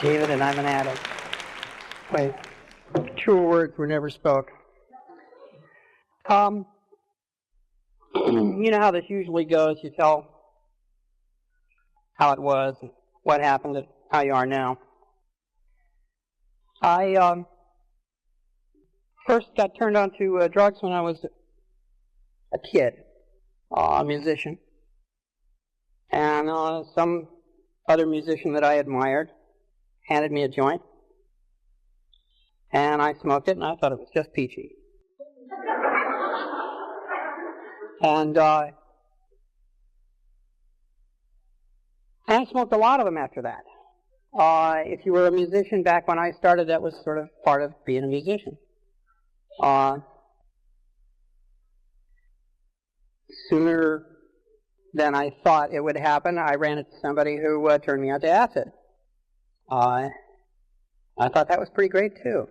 David and I'm an addict. Wait, truer words were never spoke. You know how this usually goes. You tell how it was, what happened, and how you are now. I first got turned on to drugs when I was a kid, a musician. And some other musician that I admired handed me a joint. And I smoked it, and I thought it was just peachy. And I smoked a lot of them after that. If you were a musician back when I started, that was sort of part of being a musician. Sooner than I thought it would happen, I ran into somebody who turned me on to acid. I thought that was pretty great, too.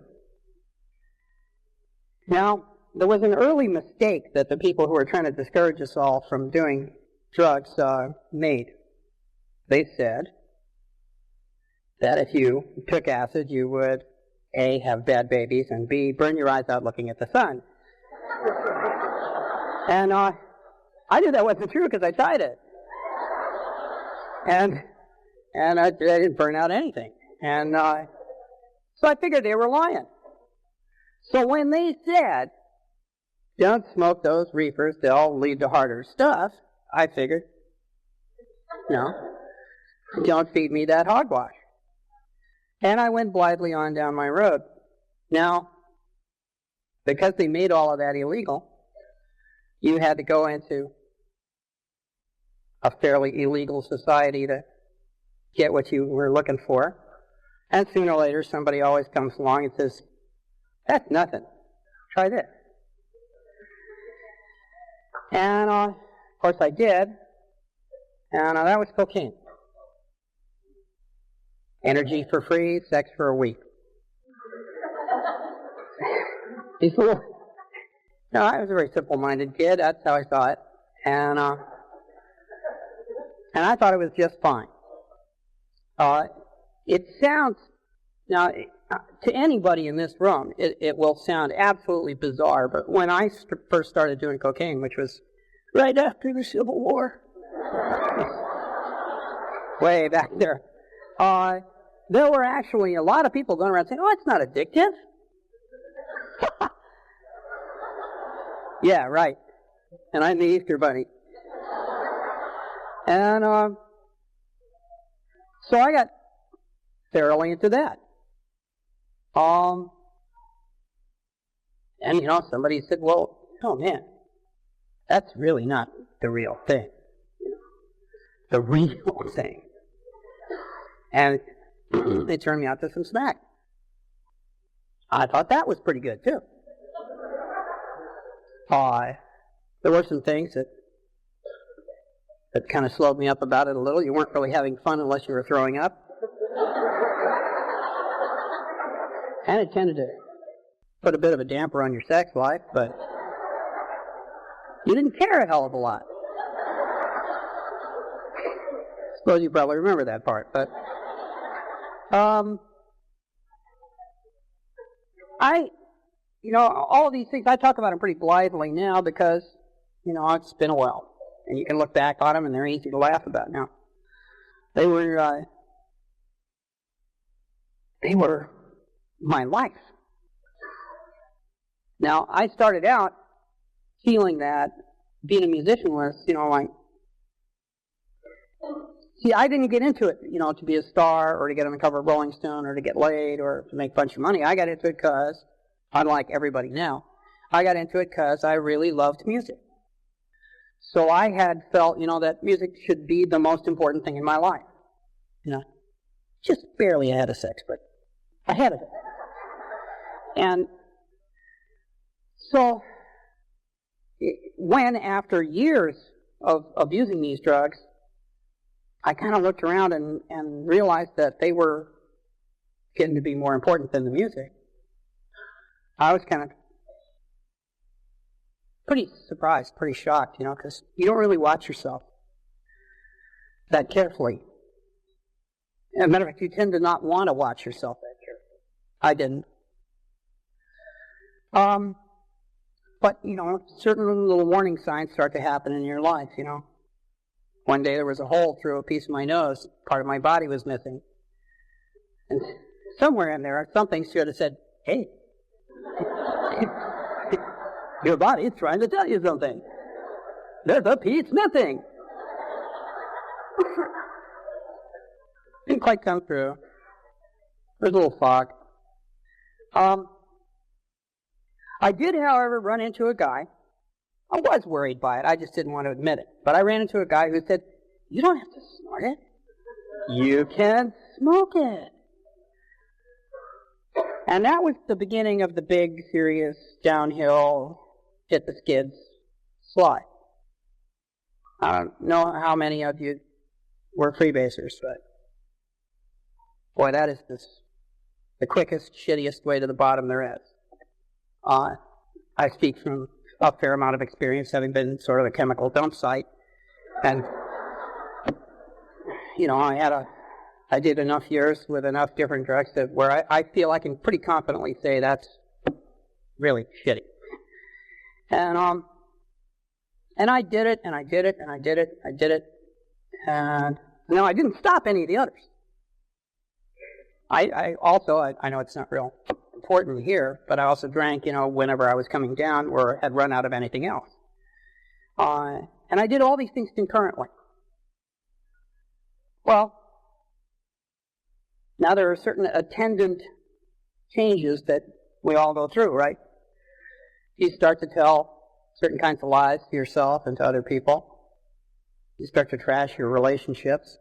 Now, there was an early mistake that the people who were trying to discourage us all from doing drugs made. They said that if you took acid, you would, A, have bad babies, and B, burn your eyes out looking at the sun. And I knew that wasn't true because I tried it. And I didn't burn out anything. And so I figured they were lying. So when they said, don't smoke those reefers, they'll lead to harder stuff, I figured, no, don't feed me that hogwash. And I went blithely on down my road. Now, because they made all of that illegal, you had to go into a fairly illegal society to get what you were looking for. And sooner or later, somebody always comes along and says, that's nothing. Try this. And, of course, I did. And that was cocaine. Energy for free, sex for a week. These little... No, I was a very simple-minded kid. That's how I saw it. And I thought it was just fine. It sounds... Now, to anybody in this room, it will sound absolutely bizarre, but when I first started doing cocaine, which was right after the Civil War, way back there, there were actually a lot of people going around saying, oh, it's not addictive. Yeah, right. And I'm the Easter Bunny. And so I got thoroughly into that. And, somebody said, well, oh, man, that's really not the real thing. The real thing. And they turned me out to some smack. I thought that was pretty good, too. There were some things that kind of slowed me up about it a little. You weren't really having fun unless you were throwing up. And it tended to put a bit of a damper on your sex life, but you didn't care a hell of a lot. Suppose you probably remember that part, but all of these things, I talk about them pretty blithely now because, it's been a while. And you can look back on them and they're easy to laugh about now. They were my life. Now, I started out feeling that being a musician was, I didn't get into it, to be a star or to get on the cover of Rolling Stone or to get laid or to make a bunch of money. I got into it because, unlike everybody now, I got into it because I really loved music. So I had felt, that music should be the most important thing in my life. Just barely ahead of sex, but ahead of it. And so, when after years of abusing these drugs, I kind of looked around and realized that they were getting to be more important than the music, I was kind of pretty surprised, pretty shocked, because you don't really watch yourself that carefully As a matter of fact, you tend to not want to watch yourself that carefully. I didn't. But, certain little warning signs start to happen in your life, One day there was a hole through a piece of my nose. Part of my body was missing. And somewhere in there, something should have said, hey, your body is trying to tell you something. There's a piece missing. Didn't quite come through. There's a little fog. I did, however, run into a guy. I was worried by it. I just didn't want to admit it. But I ran into a guy who said, you don't have to snort it. You can smoke it. And that was the beginning of the big, serious, downhill, hit the skids slide. I don't know how many of you were freebasers, but boy, that is the quickest, shittiest way to the bottom there is. I speak from a fair amount of experience, having been sort of a chemical dump site. And, I did enough years with enough different drugs where I feel I can pretty confidently say that's really shitty. And I did it, and I did it, and I did it, I did it. And, I didn't stop any of the others. I also know it's not real important here, but I also drank, whenever I was coming down or had run out of anything else. And I did all these things concurrently. Well, now there are certain attendant changes that we all go through, right? You start to tell certain kinds of lies to yourself and to other people. You start to trash your relationships.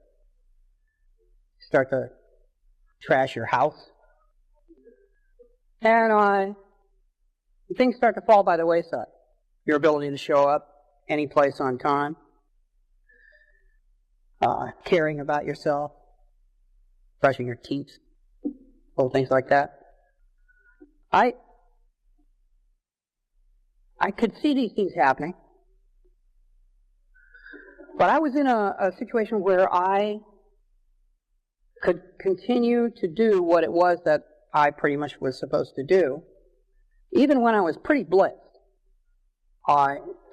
You start to trash your house. And things start to fall by the wayside. Your ability to show up any place on time, caring about yourself, brushing your teeth, little things like that. I could see these things happening, but I was in a situation where I could continue to do what it was that I pretty much was supposed to do, even when I was pretty blitzed.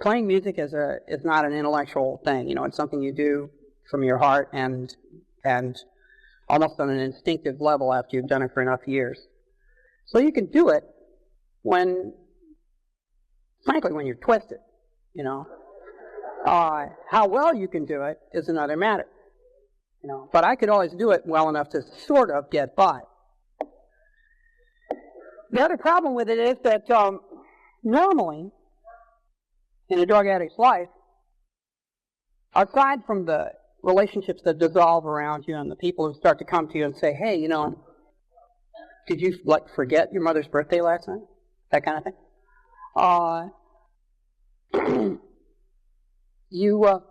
Playing music is not an intellectual thing. It's something you do from your heart and almost on an instinctive level after you've done it for enough years. So you can do it frankly, when you're twisted, How well you can do it is another matter, But I could always do it well enough to sort of get by. The other problem with it is that normally, in a drug addict's life, aside from the relationships that dissolve around you and the people who start to come to you and say, hey, did you forget your mother's birthday last night? That kind of thing. You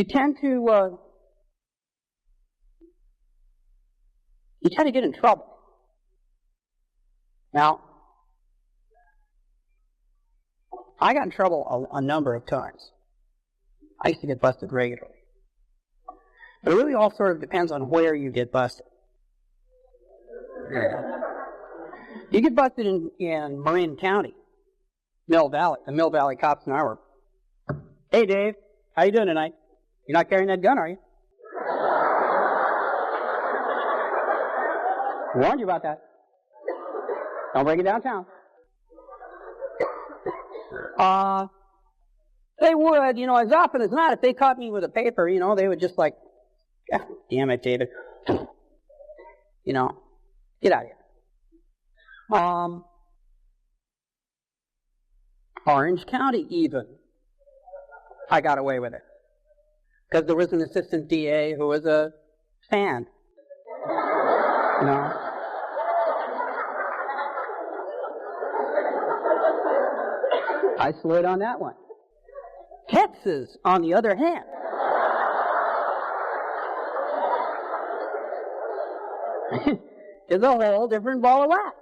tend to get in trouble. Now, I got in trouble a number of times. I used to get busted regularly. But it really all sort of depends on where you get busted. You get busted in Marin County, Mill Valley. The Mill Valley cops and I were, hey Dave, how you doing tonight? You're not carrying that gun, are you? I warned you about that. Don't bring it downtown. They would, as often as not, if they caught me with a paper, they would just God damn it, David. Get out of here. Orange County, even. I got away with it. Because there was an assistant DA who was a fan. I slid on that one. Texas, on the other hand. Is a whole different ball of wax.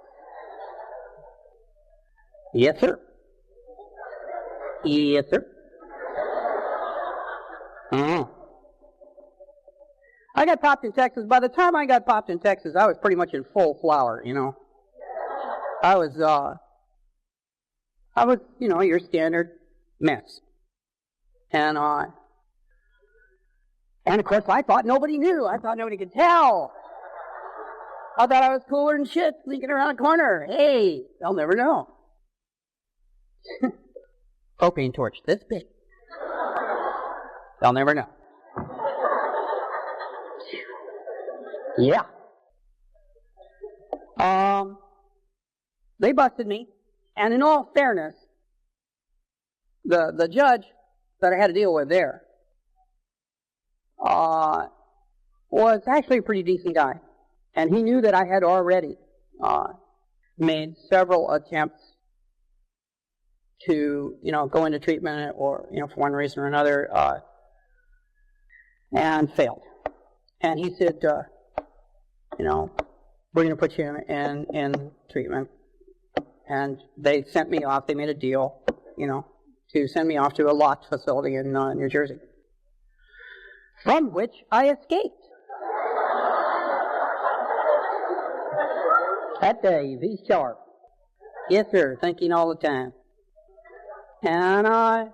Yes, sir. Yes, sir. I got popped in Texas. By the time I got popped in Texas, I was pretty much in full flower, I was, your standard mess. And of course, I thought nobody knew. I thought nobody could tell. I thought I was cooler than shit, sneaking around a corner. Hey, they'll never know. Propane torch this big. They'll never know. Yeah. They busted me, and in all fairness, the judge that I had to deal with there was actually a pretty decent guy, and he knew that I had already made several attempts to, go into treatment or, for one reason or another, and failed. And he said, we're going to put you in treatment. And they sent me off. They made a deal, to send me off to a locked facility in New Jersey, from which I escaped. That day, he's sharp. Yes, sir, thinking all the time. And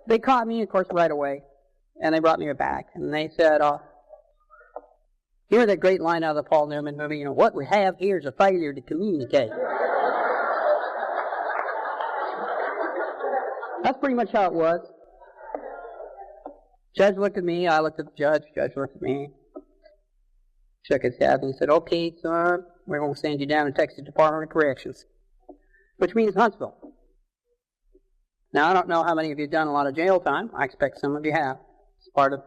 they caught me, of course, right away. And they brought me back. And they said, here's that great line out of the Paul Newman movie, what we have here is a failure to communicate. That's pretty much how it was. Judge looked at me, I looked at the judge looked at me, shook his head, and he said, okay, sir, we're going to send you down to Texas Department of Corrections, which means Huntsville. Now, I don't know how many of you have done a lot of jail time. I expect some of you have. It's part of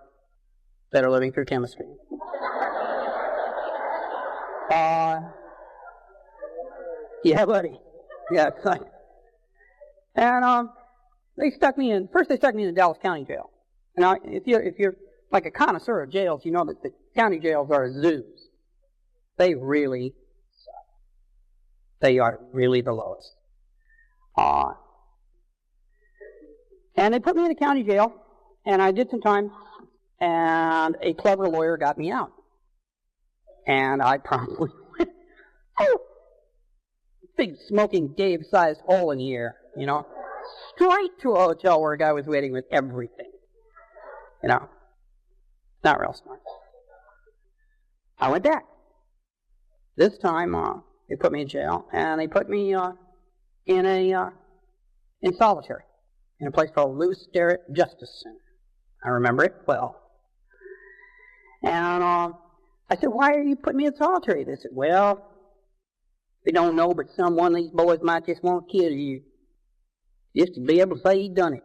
better living through chemistry. Yeah, buddy. Yeah, it's like, and they stuck me in. First, they stuck me in the Dallas County Jail. Now, if you're like a connoisseur of jails, you know that the county jails are zoos. They really suck. They are really the lowest. And they put me in the county jail, and I did some time, and a clever lawyer got me out. And I promptly went, big smoking Dave-sized hole in the air, straight to a hotel where a guy was waiting with everything. Not real smart. I went back. This time, they put me in jail, and they put me in solitary, in a place called Lewis Sterrett Justice Center. I remember it well. And I said, why are you putting me in solitary? They said, well, we don't know, but one of these boys might just want to kill you, just to be able to say he done it.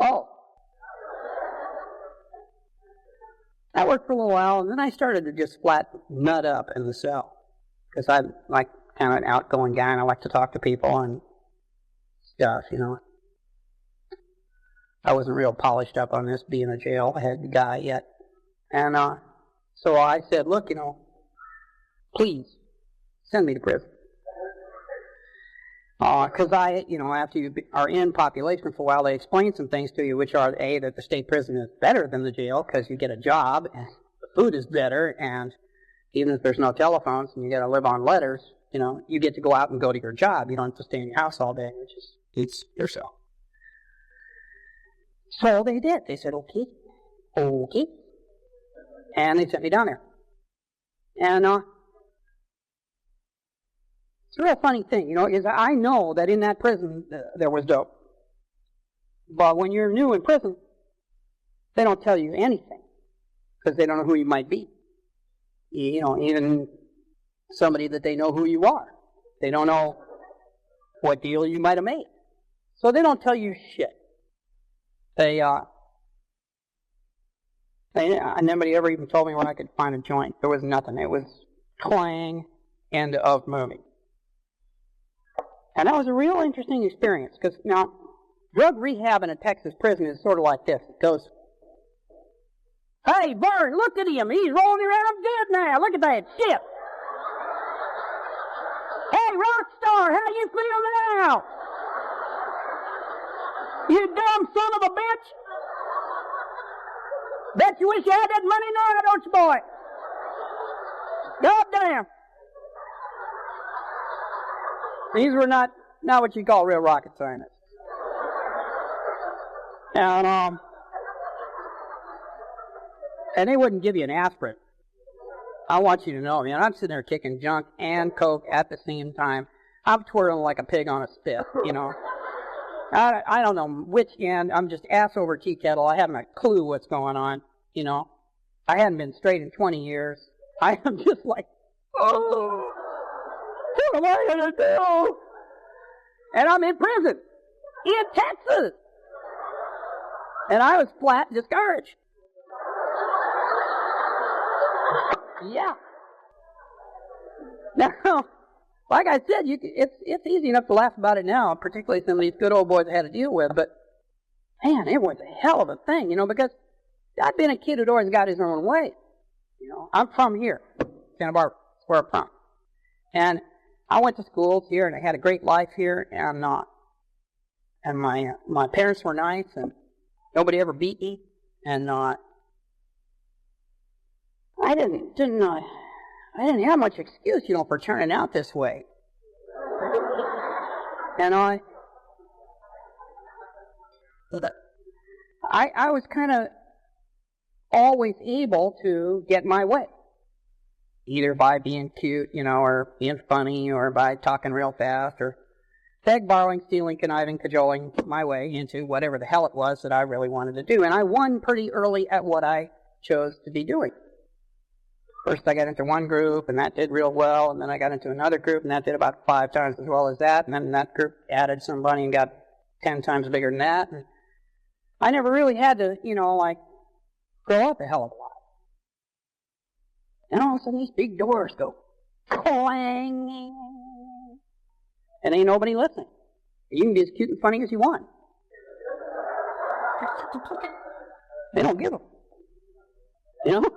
Oh. That worked for a little while, and then I started to just flat nut up in the cell. Because I'm like kind of an outgoing guy, and I like to talk to people and stuff, I wasn't real polished up on this being a jailhead guy yet. And so I said, look, please send me to prison. Because after you are in population for a while, they explain some things to you, which are, A, that the state prison is better than the jail because you get a job, and the food is better, and even if there's no telephones and you got to live on letters, you get to go out and go to your job. You don't have to stay in your house all day, it's your cell. So they did. They said, okay. And they sent me down there. And it's a real funny thing, is I know that in that prison there was dope. But when you're new in prison, they don't tell you anything because they don't know who you might be. Even somebody that they know who you are. They don't know what deal you might have made. So they don't tell you shit. Nobody ever even told me where I could find a joint. There was nothing. It was clang, end of movie. And that was a real interesting experience, because now, drug rehab in a Texas prison is sort of like this. It goes, hey, Vern, look at him. He's rolling around dead now. Look at that shit. Hey, rock star, how you feel now? You dumb son of a bitch. Bet you wish you had that money now, don't you, boy? God damn. These were not what you call real rocket scientists. And they wouldn't give you an aspirin. I want you to know, man, I'm sitting there kicking junk and coke at the same time. I'm twirling like a pig on a spit, you know. I don't know which end. I'm just ass over tea kettle. I haven't a clue what's going on, you know. I hadn't been straight in 20 years. I am just like, oh, what am I going to do? And I'm in prison in Texas. And I was flat discouraged. Yeah. Now, like I said, it's easy enough to laugh about it now, particularly some of these good old boys I had to deal with. But, man, it was a hell of a thing, you know, because I'd been a kid who'd always got his own way. You know, I'm from here, Santa Barbara, that's where I'm from. And I went to schools here, and I had a great life here, and my parents were nice, and nobody ever beat me, and I didn't have much excuse, you know, for turning out this way. And I was kind of always able to get my way. Either by being cute, you know, or being funny, or by talking real fast, or beg, borrowing, stealing, conniving, cajoling my way into whatever the hell it was that I really wanted to do. And I won pretty early at what I chose to be doing. First I got into one group, and that did real well, and then I got into another group, and that did about 5 times as well as that, and then that group added somebody and got 10 times bigger than that. And I never really had to, you know, like, grow up a hell of a lot. And all of a sudden these big doors go clang, and ain't nobody listening. You can be as cute and funny as you want. They don't give them. You know?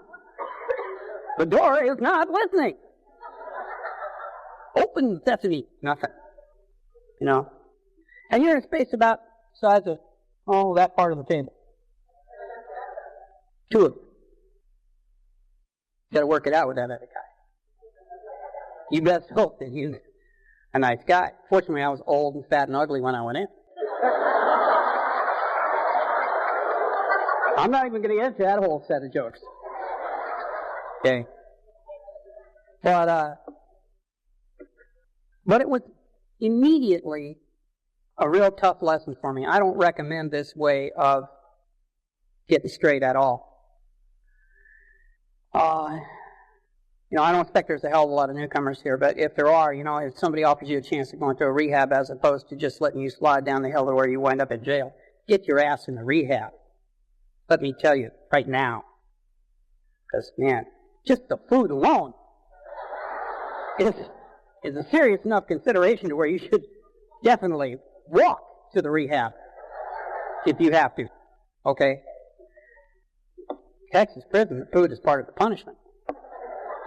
The door is not listening. Open sesame. Nothing. You know? And you're in a space about the size of, that part of the table. 2 of them. You got to work it out with that other guy. You best hope that he's a nice guy. Fortunately, I was old and fat and ugly when I went in. I'm not even going to get into that whole set of jokes. Okay. But it was immediately a real tough lesson for me. I don't recommend this way of getting straight at all. You know, I don't expect there's a hell of a lot of newcomers here, but if there are, you know, if somebody offers you a chance to go into a rehab as opposed to just letting you slide down the hill to where you wind up in jail, get your ass in the rehab. Let me tell you right now. Because, man, just the food alone is a serious enough consideration to where you should definitely walk to the rehab if you have to. Okay? Texas prison, the food is part of the punishment.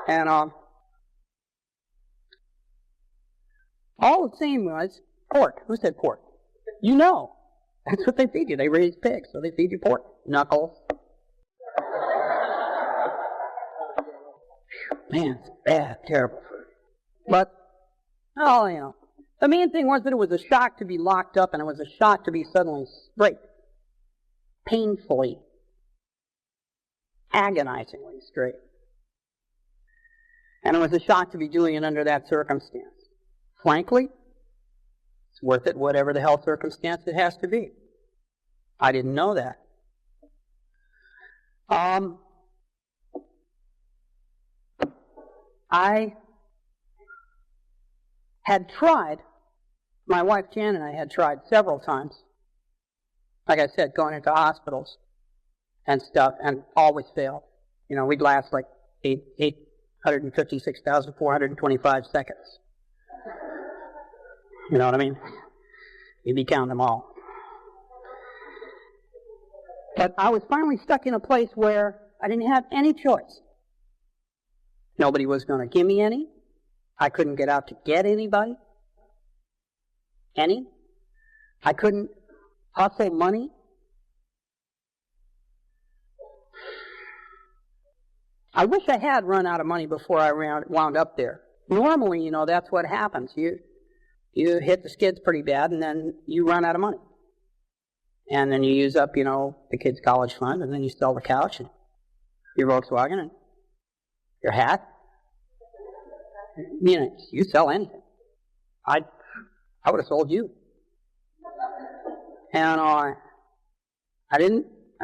And all the same was pork. Who said pork? You know. That's what they feed you. They raise pigs, so they feed you pork. Knuckles. Man, it's bad, terrible food. But, you know, the main thing was that it was a shock to be locked up, and it was a shock to be suddenly straight. Painfully, agonizingly straight. And it was a shock to be doing it under that circumstance. Frankly, it's worth it, whatever the hell circumstance it has to be. I didn't know that. I had tried, my wife Jan and I had tried several times, like I said, going into hospitals and stuff, and always failed. You know, we'd last like 856,425 seconds. You know what I mean? You'd be counting them all. But I was finally stuck in a place where I didn't have any choice. Nobody was going to give me any. I couldn't get out to get anybody. Any. I couldn't hustle money. I wish I had run out of money before I wound up there. Normally, that's what happens. You hit the skids pretty bad, and then you run out of money. And then you use up, the kid's college fund, and then you sell the couch, and your Volkswagen, and your hat. You sell anything. I would have sold you. And I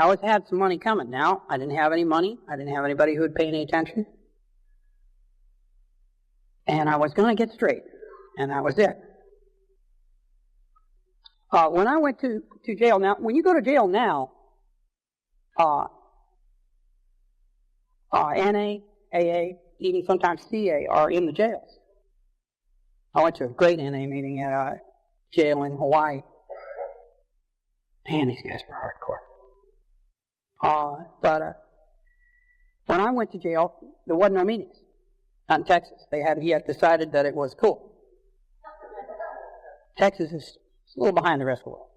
always had some money coming. Now, I didn't have any money. I didn't have anybody who would pay any attention. And I was going to get straight. And that was it. When I went to jail now, when you go to jail now, NA, AA, even sometimes CA are in the jails. I went to a great NA meeting at a jail in Hawaii. Man, these guys were hardcore. But when I went to jail, there wasn't no meetings. Not in Texas. They hadn't yet decided that it was cool. Texas is a little behind the rest of the world.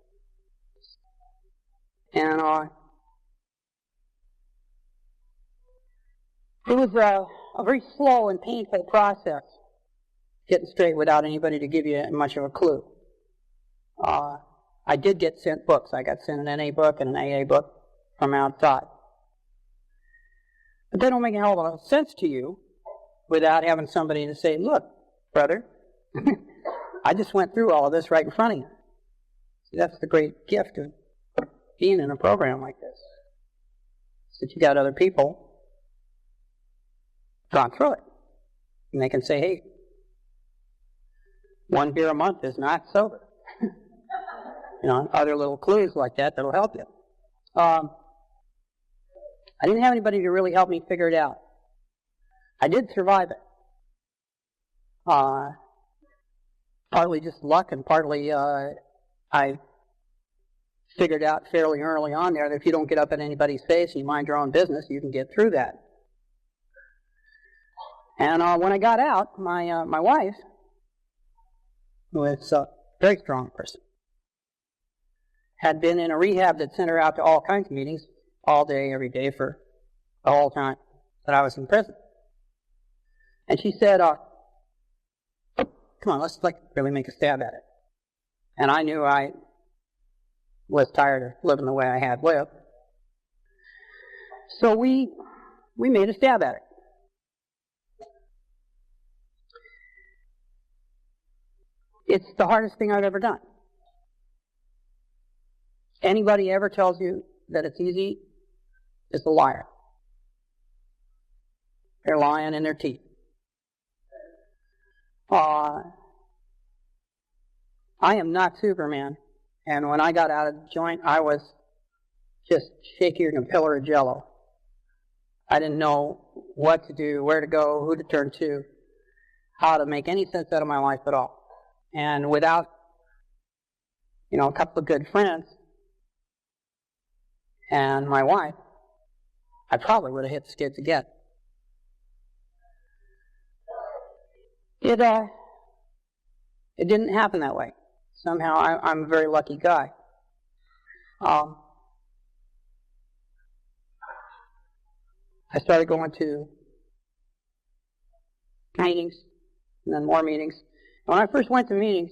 And it was a very slow and painful process getting straight without anybody to give you much of a clue. I did get sent books. I got sent an NA book and an AA book from outside. But they don't make a hell of a sense to you without having somebody to say, look, brother, I just went through all of this right in front of you. See, that's the great gift of being in a program like this. Is that you got other people gone through it. And they can say, hey, 1 beer a month is not sober. Other little clues like that that'll help you. I didn't have anybody to really help me figure it out. I did survive it. Partly just luck, and partly I figured out fairly early on there that if you don't get up in anybody's face and you mind your own business, you can get through that. And when I got out, my wife, who is a very strong person, had been in a rehab that sent her out to all kinds of meetings, all day, every day, for the whole time that I was in prison. And she said, come on, let's really make a stab at it. And I knew I was tired of living the way I had lived. So we made a stab at it. It's the hardest thing I've ever done. Anybody ever tells you that it's easy is a liar. They're lying in their teeth. I am not Superman. And when I got out of the joint, I was just shakier than a pillar of jello. I didn't know what to do, where to go, who to turn to, how to make any sense out of my life at all. And without, a couple of good friends and my wife, I probably would have hit the skids again. It didn't happen that way. Somehow I'm a very lucky guy. I started going to meetings and then more meetings. When I first went to meetings,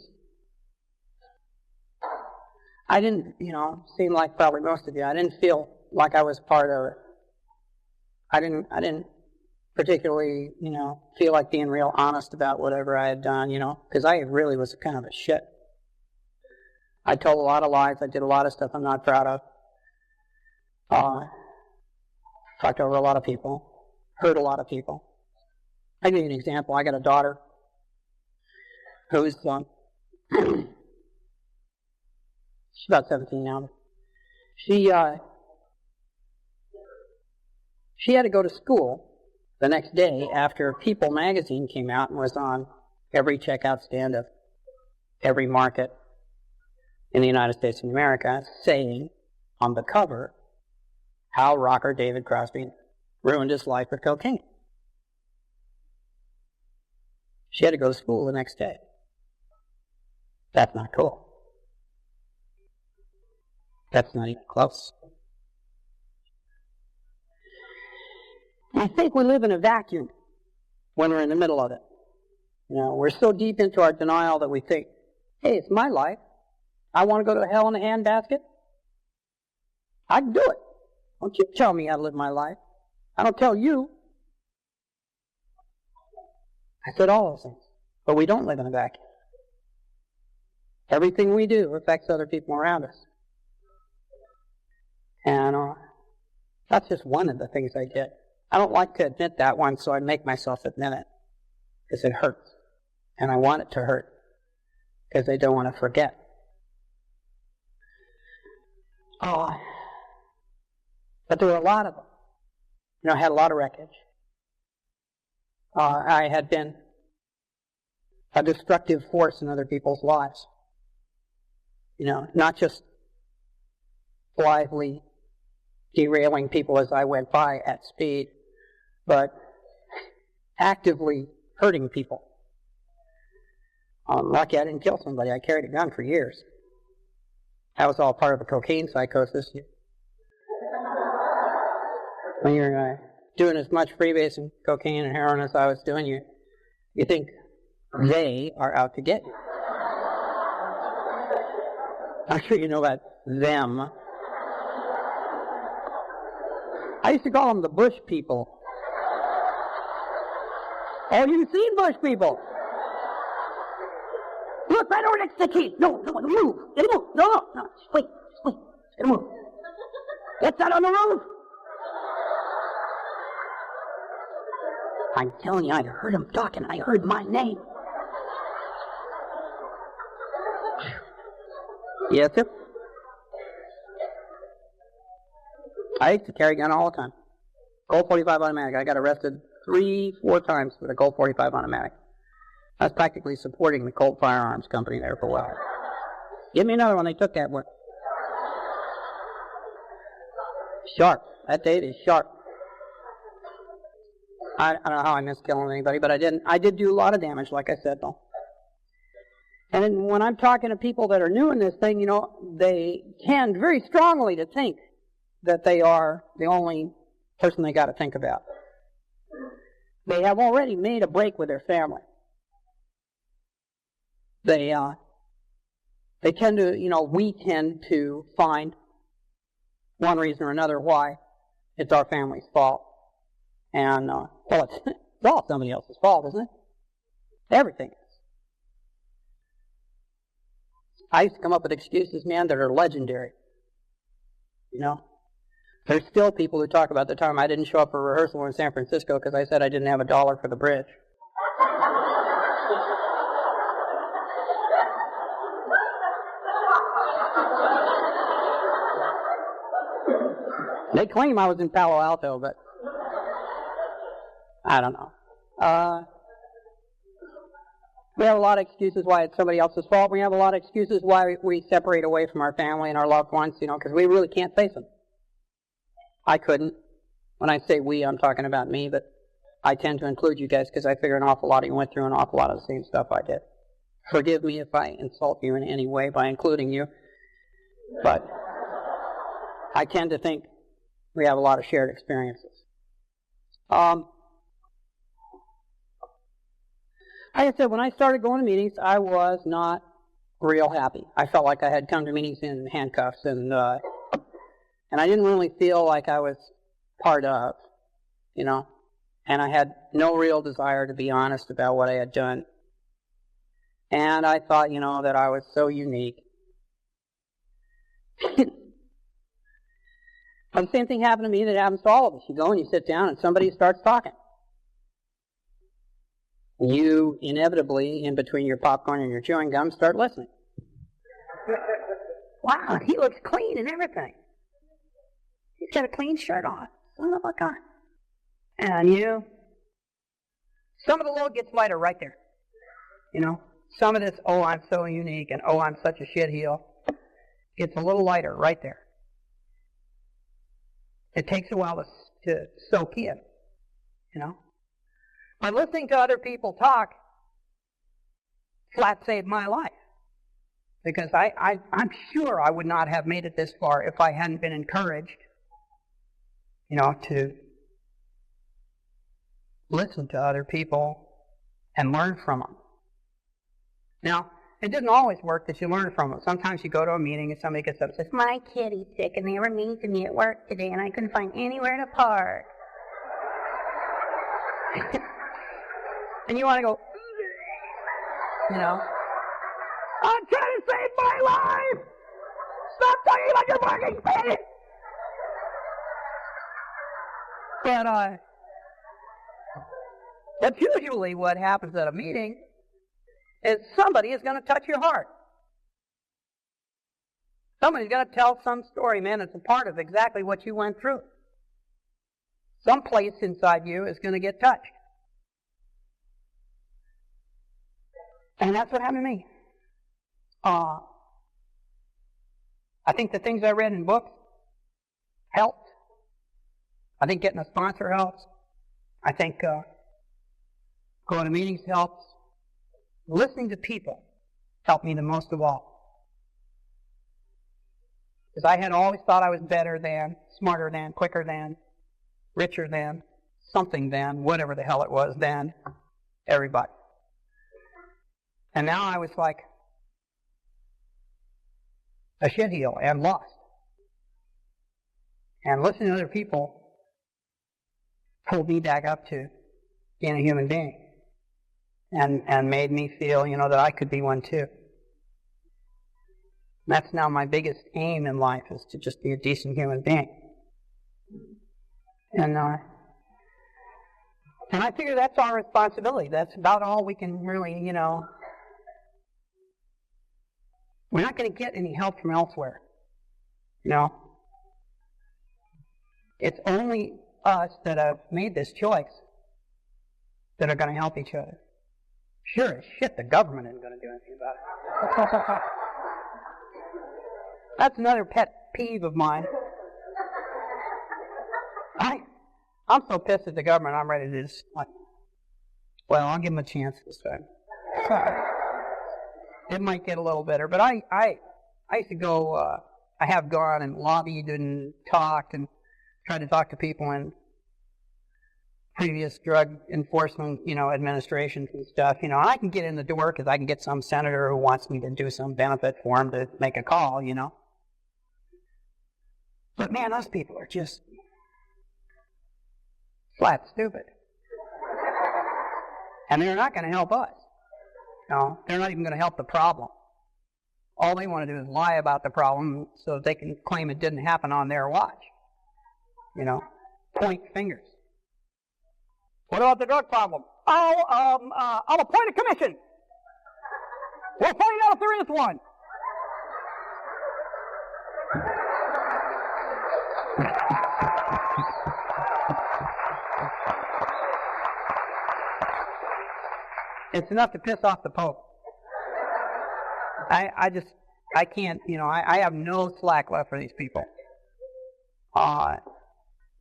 I didn't, seem like probably most of you, I didn't feel like I was part of it. I didn't particularly, feel like being real honest about whatever I had done, because I really was kind of a shit. I told a lot of lies. I did a lot of stuff I'm not proud of. Talked over a lot of people. Hurt a lot of people. I'll give you an example. I got a daughter who's she's about 17 now. She had to go to school the next day after People magazine came out and was on every checkout stand of every market in the United States of America, saying on the cover how rocker David Crosby ruined his life with cocaine. She had to go to school the next day. That's not cool. That's not even close. I think we live in a vacuum when we're in the middle of it. We're so deep into our denial that we think, hey, it's my life. I want to go to hell in a handbasket. I can do it. Don't you tell me how to live my life. I don't tell you. I said all those things. But we don't live in a vacuum. Everything we do affects other people around us. And that's just one of the things I did. I don't like to admit that one, so I make myself admit it. Because it hurts. And I want it to hurt. Because I don't want to forget. But there were a lot of them. I had a lot of wreckage. I had been a destructive force in other people's lives. Not just blithely derailing people as I went by at speed, but actively hurting people. Lucky I didn't kill somebody. I carried a gun for years. That was all part of the cocaine psychosis. When you're doing as much freebasing cocaine and heroin as I was doing, you think they are out to get you. I'm sure you know about them. I used to call them the Bush people. Oh, you've seen Bush people. Look, right over next to the key. No, move. It'll move. No. Wait. It'll move. Get that on the roof. I'm telling you, I heard him talking. I heard my name. Yes, sir. I used to carry a gun all the time. Colt 45 automatic. I got arrested 3-4 times with a Colt 45 automatic. I was practically supporting the Colt Firearms Company there for a while. Give me another one. They took that one. Sharp. That date is sharp. I don't know how I missed killing anybody, but I didn't. I did do a lot of damage, like I said, though. And then when I'm talking to people that are new in this thing, they tend very strongly to think that they are the only person they got to think about. They have already made a break with their family. They tend to, we tend to find one reason or another why it's our family's fault. And, it's all somebody else's fault, isn't it? Everything is. I used to come up with excuses, man, that are legendary. There's still people who talk about the time I didn't show up for rehearsal in San Francisco because I said I didn't have $1 for the bridge. They claim I was in Palo Alto, but I don't know. We have a lot of excuses why it's somebody else's fault. We have a lot of excuses why we separate away from our family and our loved ones, because we really can't face them. I couldn't. When I say we, I'm talking about me, but I tend to include you guys because I figure an awful lot of you went through an awful lot of the same stuff I did. Forgive me if I insult you in any way by including you, but I tend to think we have a lot of shared experiences. Like I said, when I started going to meetings, I was not real happy. I felt like I had come to meetings in handcuffs, and I didn't really feel like I was part of, and I had no real desire to be honest about what I had done. And I thought, that I was so unique. And the same thing happened to me that happens to all of us. You go and you sit down and somebody starts talking. You inevitably, in between your popcorn and your chewing gum, start listening. Wow, he looks clean and everything. He's got a clean shirt on. Son of a gun. And some of the load gets lighter right there. Some of this, oh, I'm so unique, and oh, I'm such a shitheel, gets a little lighter right there. It takes a while to soak in, By listening to other people talk, flat saved my life. Because I'm sure I would not have made it this far if I hadn't been encouraged, to listen to other people and learn from them. Now, it doesn't always work that you learn from them. Sometimes you go to a meeting and somebody gets up and says, "My kitty's sick and they were mean to me at work today and I couldn't find anywhere to park." And you want to go, "I'm trying to save my life! Stop talking about your parking space!" But that's usually what happens at a meeting, is somebody is going to touch your heart. Somebody's going to tell some story, man, that's a part of exactly what you went through. Some place inside you is going to get touched. And that's what happened to me. I think the things I read in books helped. I think getting a sponsor helps. I think going to meetings helps. Listening to people helped me the most of all. Because I had always thought I was better than, smarter than, quicker than, richer than, something than, whatever the hell it was than everybody. And now I was like a shitheel and lost. And listening to other people pulled me back up to being a human being. And made me feel, that I could be one too. That's now my biggest aim in life, is to just be a decent human being. And I figure that's our responsibility. That's about all we can really, We're not going to get any help from elsewhere. It's only us that have made this choice that are going to help each other. Sure as shit, the government isn't going to do anything about it. That's another pet peeve of mine. I'm so pissed at the government, I'm ready to just, I'll give them a chance this time. It might get a little better, but I used to go, I have gone and lobbied and talked and tried to talk to people in previous drug enforcement, administrations and stuff. I can get in the door because I can get some senator who wants me to do some benefit for him to make a call, But man, those people are just flat stupid. And they're not going to help us. No, they're not even going to help the problem. All they want to do is lie about the problem so that they can claim it didn't happen on their watch. Point fingers. What about the drug problem? I'll appoint a commission. We'll find out if there is one. It's enough to piss off the Pope. I can't, I have no slack left for these people.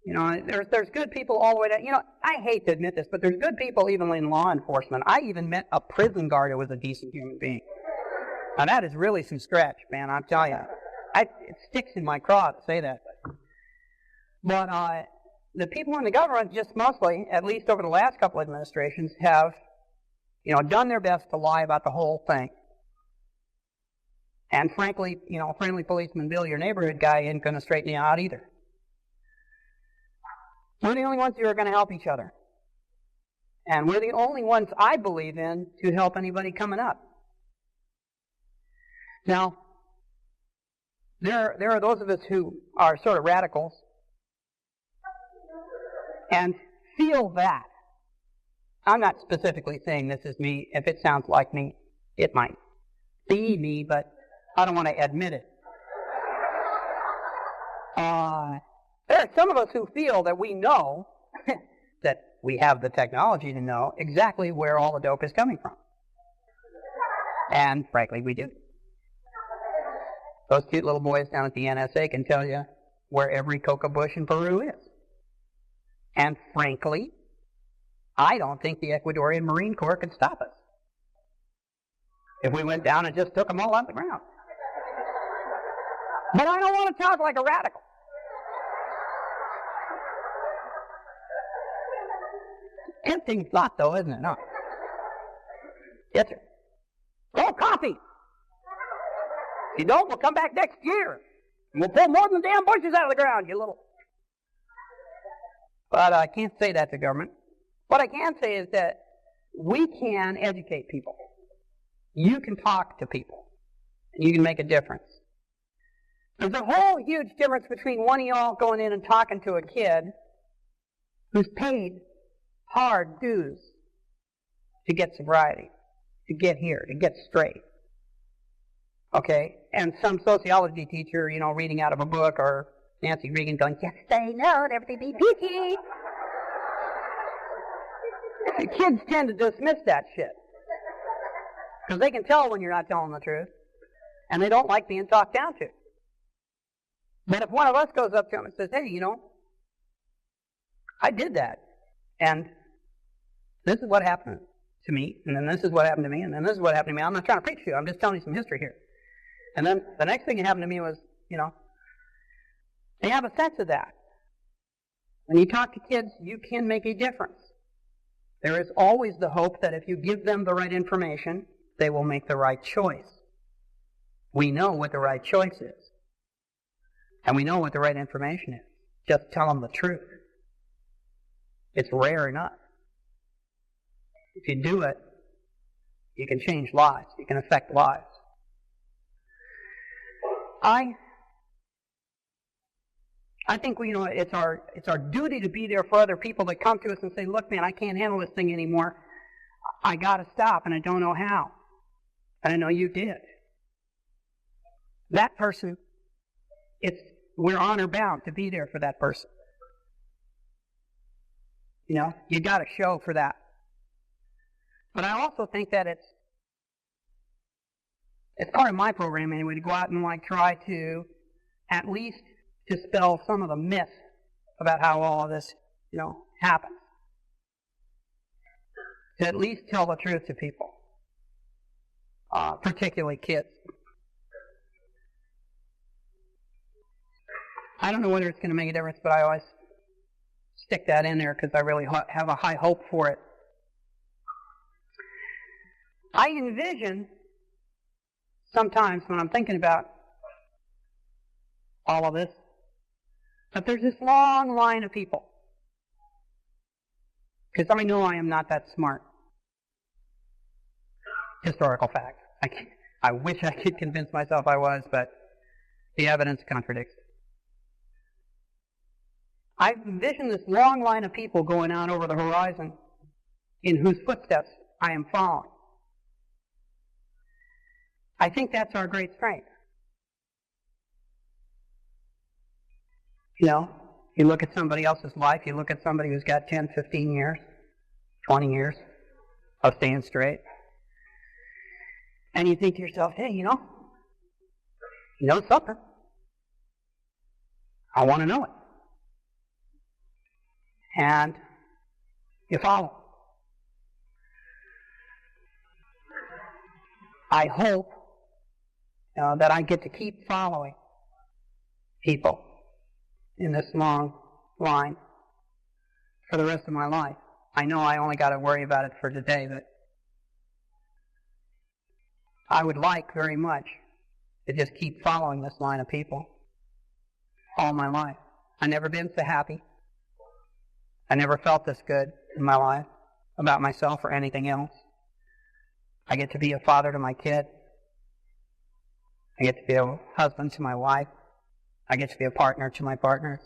There's good people all the way down. I hate to admit this, but there's good people even in law enforcement. I even met a prison guard who was a decent human being. Now that is really some stretch, man, I'm telling you. It sticks in my craw to say that. But the people in the government, just mostly, at least over the last couple of administrations, have, done their best to lie about the whole thing. And frankly, friendly policeman Bill, your neighborhood guy, ain't going to straighten you out either. We're the only ones who are going to help each other. And we're the only ones, I believe in, to help anybody coming up. Now, there are those of us who are sort of radicals and feel that. I'm not specifically saying this is me. If it sounds like me, it might be me, but I don't want to admit it. There are some of us who feel that we know, that we have the technology to know exactly where all the dope is coming from. And frankly, we do. Those cute little boys down at the NSA can tell you where every coca bush in Peru is. And frankly, I don't think the Ecuadorian Marine Corps can stop us. if we went down and just took them all off the ground. But I don't want to talk like a radical. Tempting thought, though, isn't it? No. Yes, sir. Oh, coffee! If you don't, we'll come back next year. And we'll pull more than the damn bushes out of the ground, you little... But I can't say that to government. What I can say is that we can educate people. You can talk to people. And you can make a difference. There's a whole huge difference between one of y'all going in and talking to a kid who's paid hard dues to get sobriety, to get here, to get straight. Okay? And some sociology teacher, reading out of a book, or Nancy Reagan going, just say no and everything be peachy. The kids tend to dismiss that shit. Because they can tell when you're not telling the truth. And they don't like being talked down to. But if one of us goes up to them and says, hey, I did that. And this is what happened to me. And then this is what happened to me. And then this is what happened to me. I'm not trying to preach to you. I'm just telling you some history here. And then the next thing that happened to me was, they have a sense of that. When you talk to kids, you can make a difference. There is always the hope that if you give them the right information, they will make the right choice. We know what the right choice is. And we know what the right information is. Just tell them the truth. It's rare enough. If you do it, you can change lives. You can affect lives. I think it's our duty to be there for other people that come to us and say, look, man, I can't handle this thing anymore. I got to stop, and I don't know how. And I know you did. That person, we're honor bound to be there for that person. You got to show for that. But I also think that it's part of my program anyway to go out and try to at least dispel some of the myths about how all of this, happens. To at least tell the truth to people, particularly kids. I don't know whether it's going to make a difference, but I always stick that in there because I really have a high hope for it. I envision sometimes when I'm thinking about all of this, that there's this long line of people. Because I know I am not that smart. Historical fact. I wish I could convince myself I was, but the evidence contradicts. I envision this long line of people going out over the horizon in whose footsteps I am following. I think that's our great strength. You look at somebody else's life, you look at somebody who's got 10, 15 years, 20 years of staying straight, and you think to yourself, hey, you know something. I want to know it. And you follow. I hope that I get to keep following people in this long line for the rest of my life. I know I only got to worry about it for today, but I would like very much to just keep following this line of people all my life. I've never been so happy. I never felt this good in my life about myself or anything else. I get to be a father to my kid. I get to be a husband to my wife. I get to be a partner to my partners.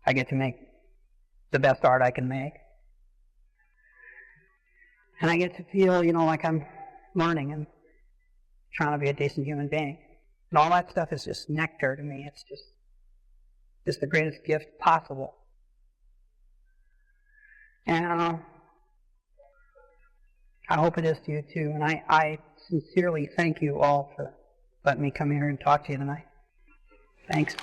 I get to make the best art I can make. And I get to feel, like I'm learning and trying to be a decent human being. And all that stuff is just nectar to me. It's just the greatest gift possible. And I hope it is to you too. And I sincerely thank you all for letting me come here and talk to you tonight. Thanks.